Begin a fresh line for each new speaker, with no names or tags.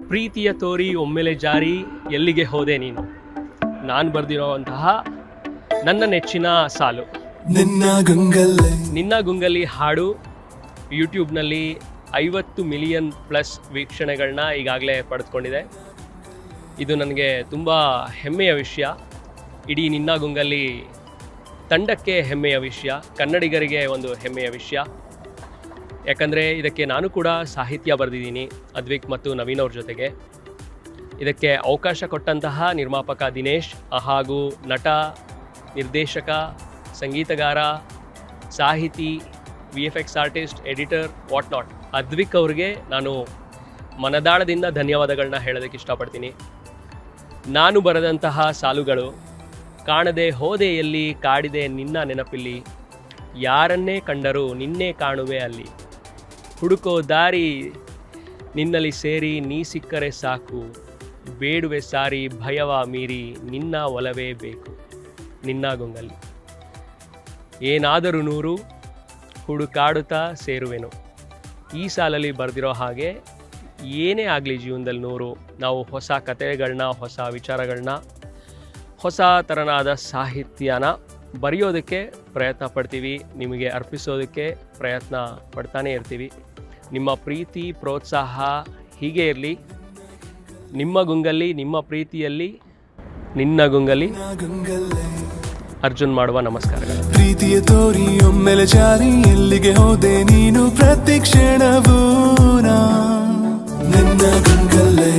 ಪ್ರೀತಿಯ ತೋರಿ ಒಮ್ಮೆಲೆ ಜಾರಿ ಎಲ್ಲಿಗೆ ಹೋದೆ ನೀನು. ನಾನು ಬರೆದಿರೋವಂತಹ ನನ್ನ ನೆಚ್ಚಿನ ಸಾಲು ನಿನ್ನ ಗುಂಗಲ್ಲಿ ಹಾಡು ಯೂಟ್ಯೂಬ್ನಲ್ಲಿ 50 ಮಿಲಿಯನ್ ಪ್ಲಸ್ ವೀಕ್ಷಣೆಗಳನ್ನ ಈಗಾಗಲೇ ಪಡೆದುಕೊಂಡಿದೆ. ಇದು ನನಗೆ ತುಂಬ ಹೆಮ್ಮೆಯ ವಿಷಯ. ಇಡೀ ನಿನ್ನ ಗುಂಗಲ್ಲಿ ತಂಡಕ್ಕೆ ಹೆಮ್ಮೆಯ ವಿಷಯ, ಕನ್ನಡಿಗರಿಗೆ ಒಂದು ಹೆಮ್ಮೆಯ ವಿಷಯ. ಯಾಕಂದರೆ ಇದಕ್ಕೆ ನಾನು ಕೂಡ ಸಾಹಿತ್ಯ ಬರೆದಿದ್ದೀನಿ ಅದ್ವಿಕ್ ಮತ್ತು ನವೀನ್ ಅವ್ರ ಜೊತೆಗೆ. ಇದಕ್ಕೆ ಅವಕಾಶ ಕೊಟ್ಟಂತಹ ನಿರ್ಮಾಪಕ ದಿನೇಶ್ ಹಾಗೂ ನಟ, ನಿರ್ದೇಶಕ, ಸಂಗೀತಗಾರ, ಸಾಹಿತಿ, VFX artist, editor, what not Advik ಅವ್ರಿಗೆ ನಾನು ಮನದಾಳದಿಂದ ಧನ್ಯವಾದಗಳನ್ನ ಹೇಳೋದಕ್ಕೆ ಇಷ್ಟಪಡ್ತೀನಿ. ನಾನು ಬರೆದಂತಹ ಸಾಲುಗಳು: ಕಾಣದೆ ಹೋದೆ ಎಲ್ಲಿ, ಕಾಡಿದೆ ನಿನ್ನ ನೆನಪಿಲ್ಲಿ, ಯಾರನ್ನೇ ಕಂಡರೂ ನಿನ್ನೆ ಕಾಣುವೆ ಅಲ್ಲಿ, ಹುಡುಕೋ ದಾರಿ ನಿನ್ನಲ್ಲಿ ಸೇರಿ ನೀ ಸಿಕ್ಕರೆ ಸಾಕು, ಬೇಡುವೆ ಸಾರಿ ಭಯವ ಮೀರಿ ನಿನ್ನ ಒಲವೇ ಬೇಕು, ನಿನ್ನ ಗುಂಗಲ್ಲಿ ಏನಾದರೂ 100 ಹುಡುಕಾಡುತ್ತಾ ಸೇರುವೆನು. ಈ ಸಾಲಲ್ಲಿ ಬರೆದಿರೋ ಹಾಗೆ ಏನೇ ಆಗಲಿ ಜೀವನದಲ್ಲಿ 100 ನಾವು ಹೊಸ ಕಥೆಗಳನ್ನ, ಹೊಸ ವಿಚಾರಗಳನ್ನ, ಹೊಸ ಥರನಾದ ಸಾಹಿತ್ಯನ ಬರೆಯೋದಕ್ಕೆ ಪ್ರಯತ್ನ ಪಡ್ತೀವಿ, ನಿಮಗೆ ಅರ್ಪಿಸೋದಕ್ಕೆ ಪ್ರಯತ್ನ ಪಡ್ತಾನೆ ಇರ್ತೀವಿ. ನಿಮ್ಮ ಪ್ರೀತಿ ಪ್ರೋತ್ಸಾಹ ಹೀಗೆ ಇರಲಿ. ನಿಮ್ಮ ಗುಂಗಲ್ಲಿ, ನಿಮ್ಮ ಪ್ರೀತಿಯಲ್ಲಿ, ನಿನ್ನ ಗುಂಗಲ್ಲಿ ಅರ್ಜುನ್ ಮಾಡುವ ನಮಸ್ಕಾರಗಳು.
ಪ್ರೀತಿಯ ತೋರಿ ಒಮ್ಮೆಲೆ ಜಾರಿ ಎಲ್ಲಿಗೆ ಹೋದೆ ನೀನು, ಪ್ರತಿ ಕ್ಷಣವೂ ನಿನ್ನ ಗುಂಗಲ್ಲೇ.